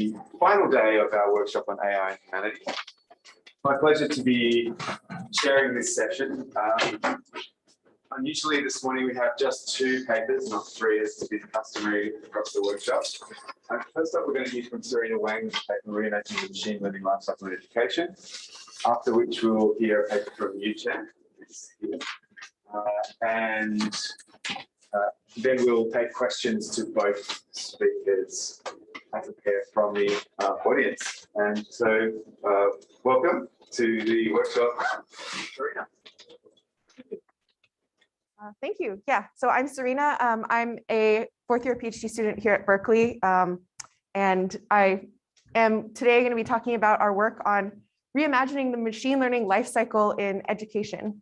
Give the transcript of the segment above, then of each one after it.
The final day of our workshop on AI and humanity. My pleasure to be sharing this session. Unusually this morning we have just 2 papers, not 3 as to be customary across the workshop. First up we're going to hear from Serena Wang's paper, Reimagining the Machine Learning Lifecycle in Education, after which we'll hear a paper from you, Chen. Then we'll take questions to both speakers as a pair from the audience. And so welcome to the workshop, Serena. Thank you. Yeah, so I'm Serena. I'm a 4th-year PhD student here at Berkeley. And I am today going to be talking about our work on reimagining the machine learning lifecycle in education.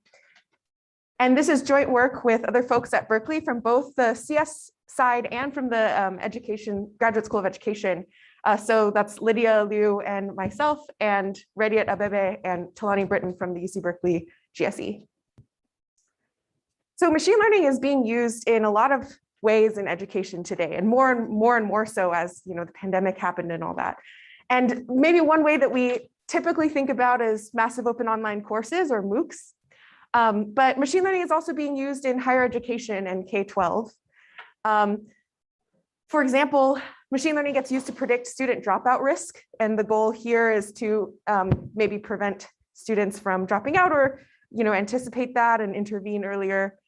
And this is joint work with other folks at Berkeley from both the CS side and from the Graduate School of Education. So that's Lydia Liu and myself, and Rediat Abebe and Talani Britton from the UC Berkeley GSE. So machine learning is being used in a lot of ways in education today, and more so as the pandemic happened and all that. And maybe one way that we typically think about is massive open online courses, or MOOCs. But machine learning is also being used in higher education and K-12. For example, machine learning gets used to predict student dropout risk. And the goal here is to maybe prevent students from dropping out, or anticipate that and intervene earlier.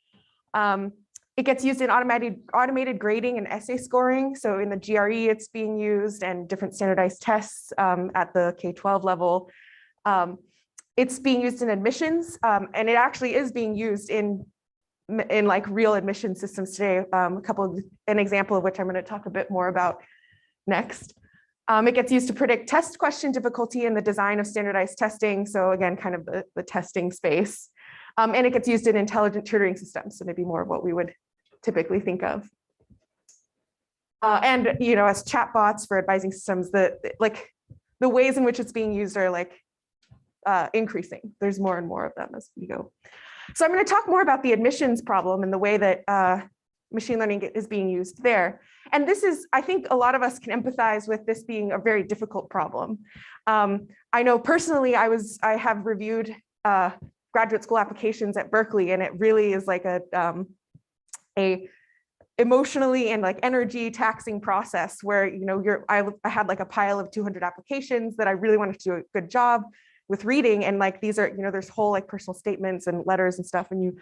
It gets used in automated grading and essay scoring. So in the GRE, it's being used, and different standardized tests at the K-12 level. It's being used in admissions, and it actually is being used in like real admission systems today. An example of which I'm going to talk a bit more about next. It gets used to predict test question difficulty in the design of standardized testing. So again, kind of the testing space. And it gets used in intelligent tutoring systems. So maybe more of what we would typically think of. And as chatbots for advising systems, the ways in which it's being used are increasing. There's more and more of them as we go. So I'm going to talk more about the admissions problem and the way that machine learning is being used there. And this is, I think a lot of us can empathize with this being a very difficult problem. I know personally, I have reviewed graduate school applications at Berkeley, and it really is like a emotionally and energy taxing process where I had like a pile of 200 applications that I really wanted to do a good job with reading, and these are there's whole personal statements and letters and stuff, and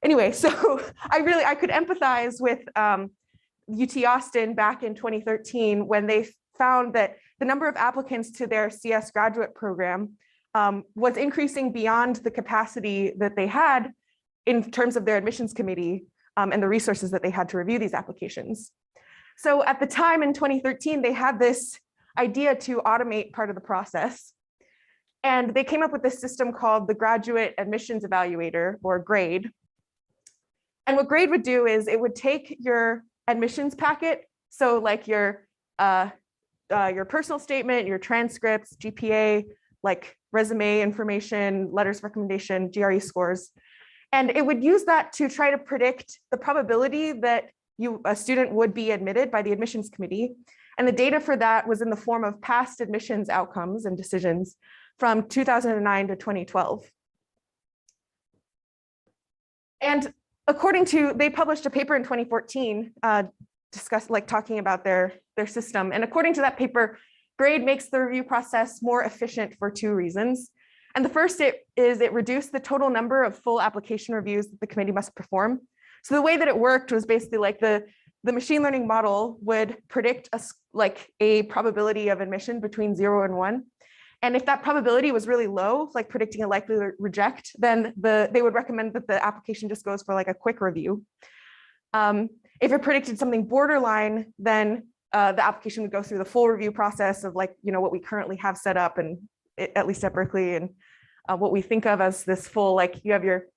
anyway, so I could empathize with UT Austin back in 2013 when they found that the number of applicants to their CS graduate program was increasing beyond the capacity that they had in terms of their admissions committee and the resources that they had to review these applications. So at the time in 2013, they had this idea to automate part of the process. And they came up with this system called the Graduate Admissions Evaluator, or GRADE. And what GRADE would do is it would take your admissions packet, so like your personal statement, your transcripts, GPA, resume information, letters of recommendation, GRE scores, and it would use that to try to predict the probability that a student would be admitted by the admissions committee. And the data for that was in the form of past admissions outcomes and decisions from 2009 to 2012. And they published a paper in 2014 talking about their system. And according to that paper, GRADE makes the review process more efficient for 2 reasons. And the first is it reduced the total number of full application reviews that the committee must perform. So the way that it worked was basically the machine learning model would predict a probability of admission between 0 and 1. And if that probability was really low, like predicting a likely reject, then they would recommend that the application just goes for a quick review. If it predicted something borderline, then the application would go through the full review process of what we currently have set up, and at least at Berkeley, and what we think of as this full, you have your,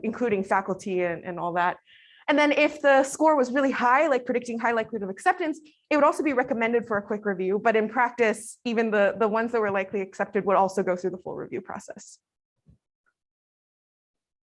including faculty and all that. And then if the score was really high, predicting high likelihood of acceptance, it would also be recommended for a quick review. But in practice, even the ones that were likely accepted would also go through the full review process.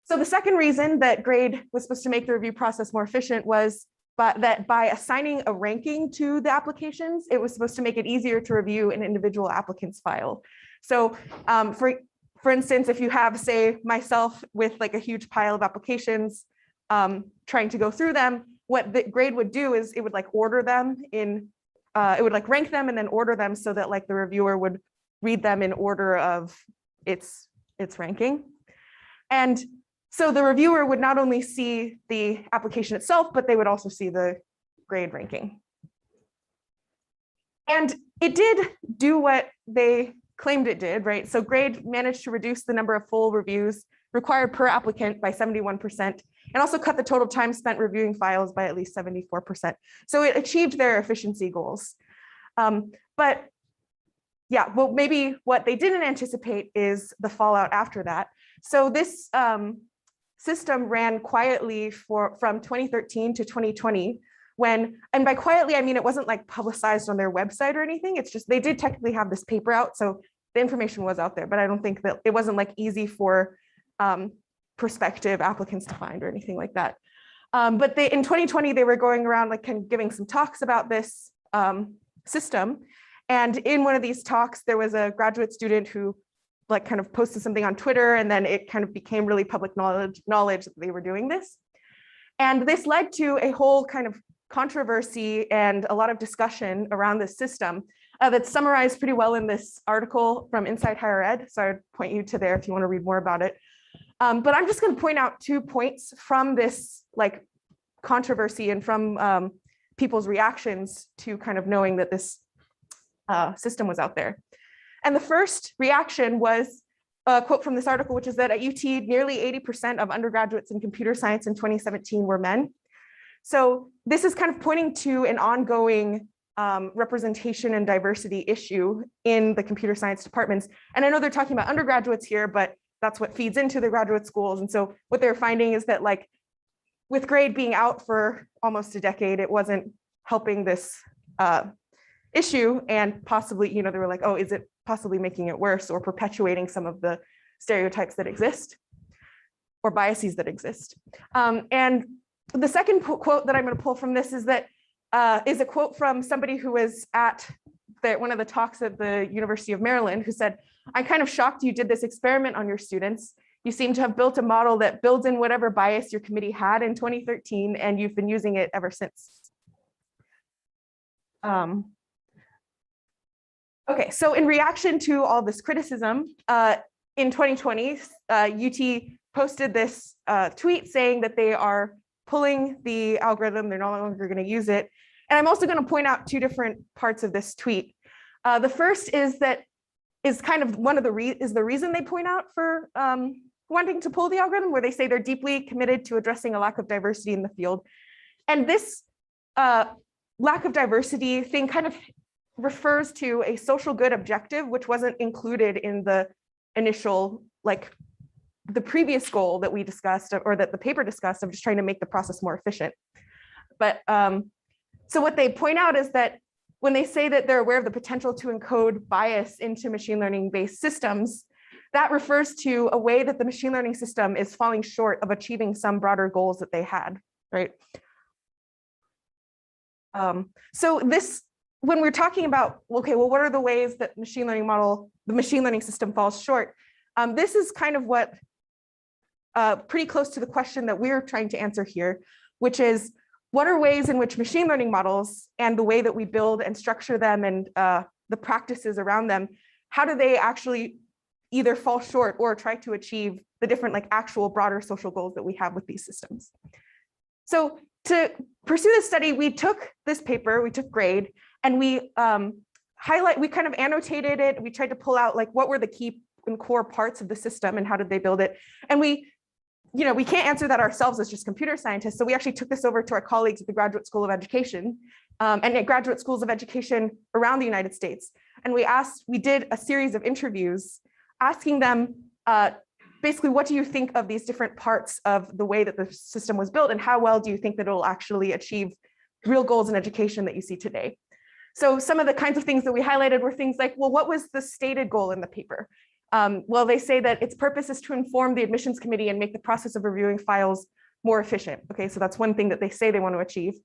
So the second reason that GRADE was supposed to make the review process more efficient was but that by assigning a ranking to the applications, it was supposed to make it easier to review an individual applicant's file. So for instance, if you have, say, myself with like a huge pile of applications, trying to go through them, what the grade would do is it would like order them in, it would like rank them and then order them so that like the reviewer would read them in order of its ranking. And so the reviewer would not only see the application itself, but they would also see the grade ranking. And it did do what they claimed it did, right? So grade managed to reduce the number of full reviews required per applicant by 71%, and also cut the total time spent reviewing files by at least 74%. So it achieved their efficiency goals. But yeah, well, maybe what they didn't anticipate is the fallout after that. So this system ran quietly from 2013 to 2020 when, and by quietly, I mean, it wasn't like publicized on their website or anything. It's just, they did technically have this paper out. So the information was out there, but I don't think that it wasn't like easy for prospective applicants to find or anything like that. But in 2020, they were going around like kind of giving some talks about this system. And in one of these talks, there was a graduate student who like kind of posted something on Twitter, and then it kind of became really public knowledge that they were doing this. And this led to a whole kind of controversy and a lot of discussion around this system that's summarized pretty well in this article from Inside Higher Ed. So I'd point you to there if you want to read more about it. But I'm just going to point out 2 points from this like controversy and from people's reactions to kind of knowing that this system was out there. And the first reaction was a quote from this article, which is that at UT, nearly 80% of undergraduates in computer science in 2017 were men. So this is kind of pointing to an ongoing representation and diversity issue in the computer science departments. And I know they're talking about undergraduates here, but that's what feeds into the graduate schools. And so what they're finding is that like with grade being out for almost a decade, it wasn't helping this issue, and possibly, you know, they were like, oh, is it possibly making it worse or perpetuating some of the stereotypes that exist or biases that exist. And the second quote that I'm going to pull from this is that is a quote from somebody who was at one of the talks at the University of Maryland, who said, "I'm kind of shocked you did this experiment on your students. You seem to have built a model that builds in whatever bias your committee had in 2013, and you've been using it ever since." Okay, so in reaction to all this criticism, in 2020, UT posted this tweet saying that they are pulling the algorithm, they're no longer going to use it. And I'm also going to point out 2 different parts of this tweet. The first is that is kind of one of the reason they point out for wanting to pull the algorithm, where they say they're deeply committed to addressing a lack of diversity in the field. And this lack of diversity thing kind of refers to a social good objective, which wasn't included in the initial, like the previous goal that we discussed, or that the paper discussed, of just trying to make the process more efficient. But so what they point out is that when they say that they're aware of the potential to encode bias into machine learning based systems, that refers to a way that the machine learning system is falling short of achieving some broader goals that they had, right? So this, when we're talking about, okay, well, what are the ways that the machine learning system falls short? This is kind of what pretty close to the question that we're trying to answer here, which is, what are ways in which machine learning models and the way that we build and structure them and the practices around them, how do they actually either fall short or try to achieve the different like actual broader social goals that we have with these systems? So to pursue this study, we took this paper, we took grade, and we we kind of annotated it. We tried to pull out like what were the key and core parts of the system and how did they build it. And we can't answer that ourselves as just computer scientists. So we actually took this over to our colleagues at the Graduate School of Education and at graduate schools of education around the United States. And we did a series of interviews asking them basically, what do you think of these different parts of the way that the system was built, and how well do you think that it will actually achieve real goals in education that you see today? So some of the kinds of things that we highlighted were things like, well, what was the stated goal in the paper? Well, they say that its purpose is to inform the admissions committee and make the process of reviewing files more efficient. Okay, so that's one thing that they say they want to achieve.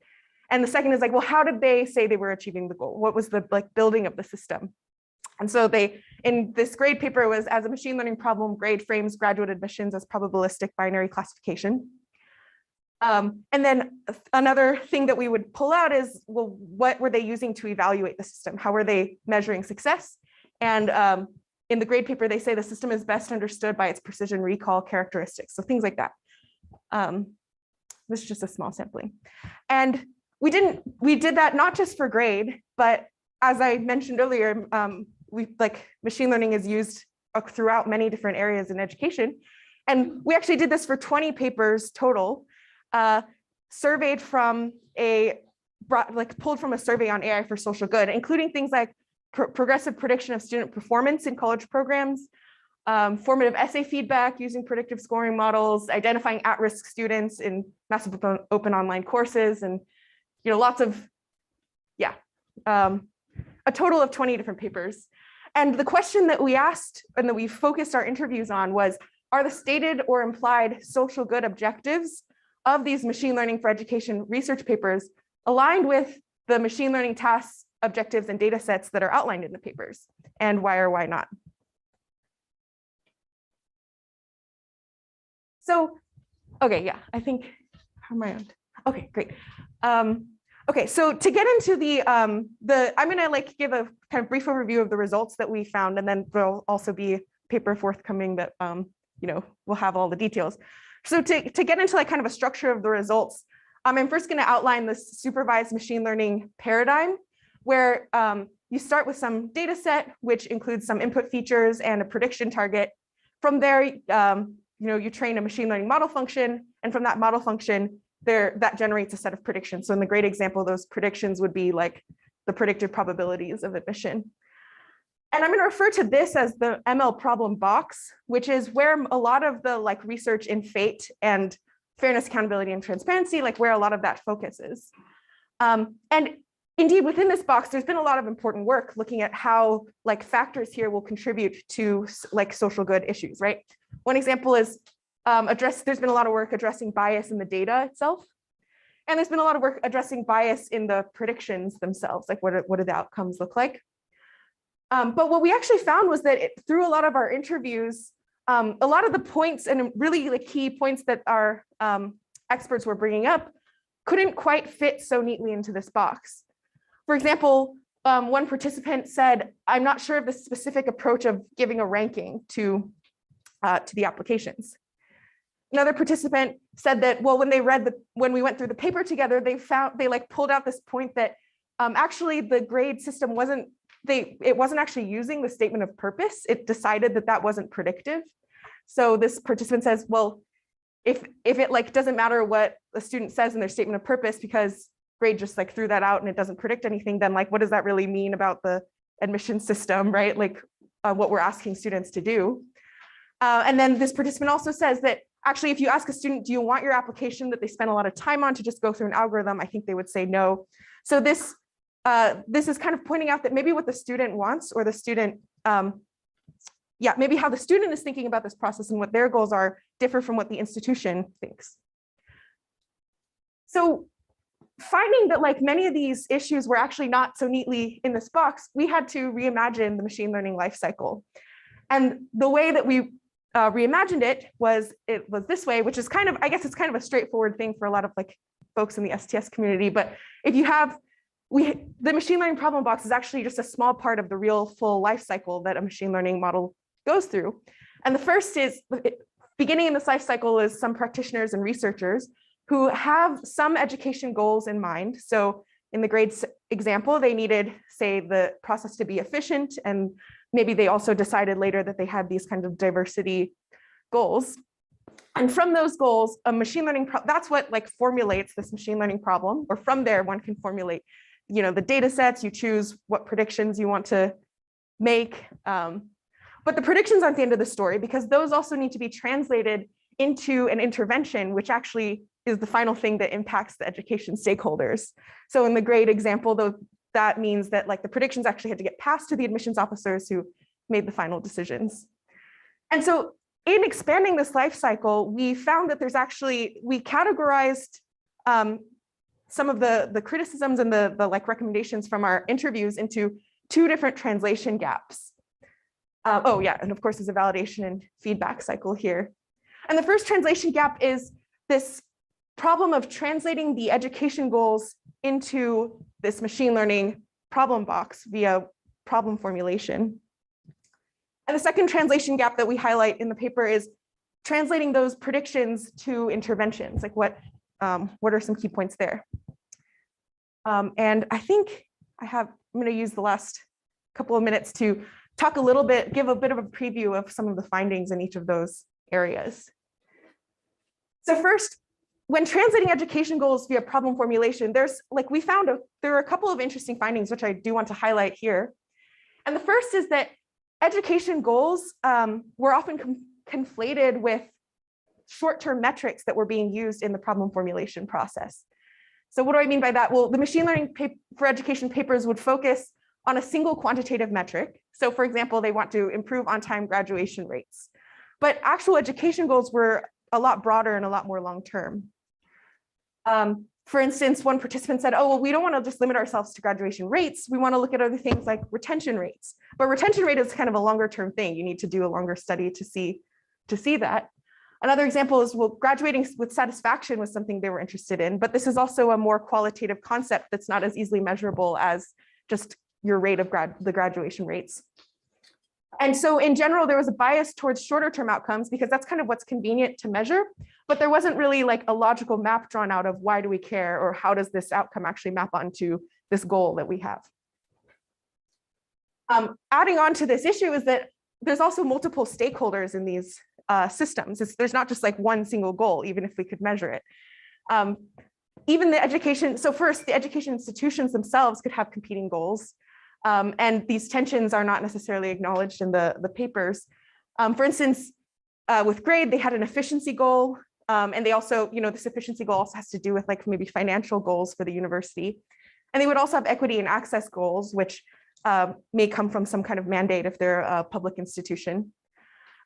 And the second is like, well, how did they say they were achieving the goal? What was the like building of the system? And so they, in this grade paper was, as a machine learning problem, grade frames graduate admissions as probabilistic binary classification. And then another thing that we would pull out is, well, what were they using to evaluate the system? How were they measuring success? And in the grade paper, they say the system is best understood by its precision recall characteristics. So things like that. This is just a small sampling. And we did that not just for grade, but as I mentioned earlier, machine learning is used throughout many different areas in education. And we actually did this for 20 papers total, surveyed from pulled from a survey on AI for social good, including things like progressive prediction of student performance in college programs, formative essay feedback using predictive scoring models, identifying at-risk students in massive open online courses, and lots of, a total of 20 different papers. And the question that we asked and that we focused our interviews on was, are the stated or implied social good objectives of these machine learning for education research papers aligned with the machine learning tasks, objectives, and data sets that are outlined in the papers, and why or why not? So, okay, yeah, I think, how am I on? Okay, great. Okay, so to get into I'm gonna give a kind of brief overview of the results that we found, and then there'll also be a paper forthcoming that will have all the details. So to get into kind of a structure of the results, I'm first gonna outline this supervised machine learning paradigm, where you start with some data set, which includes some input features and a prediction target. From there, you train a machine learning model function, and from that model function, that generates a set of predictions. So in the grade example, those predictions would be like the predicted probabilities of admission. And I'm going to refer to this as the ML problem box, which is where a lot of the research in fate and fairness, accountability, and transparency, where a lot of that focuses. And indeed, within this box, there's been a lot of important work looking at how factors here will contribute to social good issues, right? One example is there's been a lot of work addressing bias in the data itself. And there's been a lot of work addressing bias in the predictions themselves, what do the outcomes look like? But what we actually found was that through a lot of our interviews, a lot of the points and really the key points that our experts were bringing up couldn't quite fit so neatly into this box. For example, one participant said, I'm not sure of the specific approach of giving a ranking to the applications. Another participant said that, well, when we went through the paper together, they pulled out this point that actually the grade system wasn't actually using the statement of purpose. It decided that wasn't predictive. So this participant says, well, if it doesn't matter what the student says in their statement of purpose because grade just threw that out and it doesn't predict anything, then what does that really mean about the admission system, right? What we're asking students to do. And then this participant also says that actually, if you ask a student, do you want your application that they spend a lot of time on to just go through an algorithm? I think they would say no. So this is kind of pointing out that maybe what the student wants, or the student, maybe how the student is thinking about this process and what their goals are differ from what the institution thinks. So finding that many of these issues were actually not so neatly in this box, we had to reimagine the machine learning lifecycle. And the way that we reimagined it was this way, which is I guess it's kind of a straightforward thing for a lot of folks in the STS community. But if you have, the machine learning problem box is actually just a small part of the real full life cycle that a machine learning model goes through. And the first is, beginning in this life cycle is some practitioners and researchers who have some education goals in mind. So in the grades example, they needed, say, the process to be efficient, and maybe they also decided later that they had these kinds of diversity goals. And from those goals, a machine learning, that's what formulates this machine learning problem, or from there one can formulate, the data sets, you choose what predictions you want to make. But the predictions aren't the end of the story, because those also need to be translated into an intervention, which actually is the final thing that impacts the education stakeholders. So in the grade example, though, that means that the predictions actually had to get passed to the admissions officers who made the final decisions. And so in expanding this life cycle, we found that we categorized some of the criticisms and the like recommendations from our interviews into 2 different translation gaps. Oh yeah, and of course there's a validation and feedback cycle here. And the first translation gap is this problem of translating the education goals into this machine learning problem box via problem formulation. And the second translation gap that we highlight in the paper is translating those predictions to interventions. Like what are some key points there? And I think I'm going to use the last couple of minutes to talk a little bit, give a bit of a preview of some of the findings in each of those areas. So first, when translating education goals via problem formulation, we found there are a couple of interesting findings, which I do want to highlight here. And the first is that education goals were often conflated with short-term metrics that were being used in the problem formulation process. So what do I mean by that? Well, the machine learning for education papers would focus on a single quantitative metric. So for example, they want to improve on-time graduation rates. But actual education goals were a lot broader and a lot more long-term. For instance, one participant said, oh, well, we don't want to just limit ourselves to graduation rates. We want to look at other things like retention rates. But retention rate is kind of a longer term thing. You need to do a longer study to see that. Another example is, well, graduating with satisfaction was something they were interested in, but this is also a more qualitative concept that's not as easily measurable as just your rate of the graduation rates. And so in general, there was a bias towards shorter term outcomes because that's kind of what's convenient to measure, but there wasn't really like a logical map drawn out of why do we care or how does this outcome actually map onto this goal that we have. Adding on to this issue is that there's also multiple stakeholders in these systems. There's not just like one single goal, even if we could measure it. Even the education, so first, the education institutions themselves could have competing goals. And these tensions are not necessarily acknowledged in the papers. For instance, with grade, they had an efficiency goal. And they also, this efficiency goal also has to do with like maybe financial goals for the university. And they would also have equity and access goals, which may come from some kind of mandate if they're a public institution.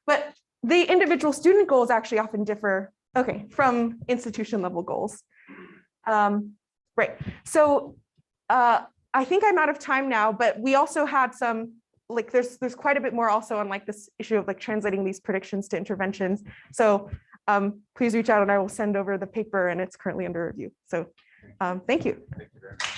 But the individual student goals actually often differ, from institution level goals. Right, so I think I'm out of time now, but we also had some, like there's quite a bit more also on like this issue of like translating these predictions to interventions. So please reach out and I will send over the paper and it's currently under review. So thank you. Thank you very much.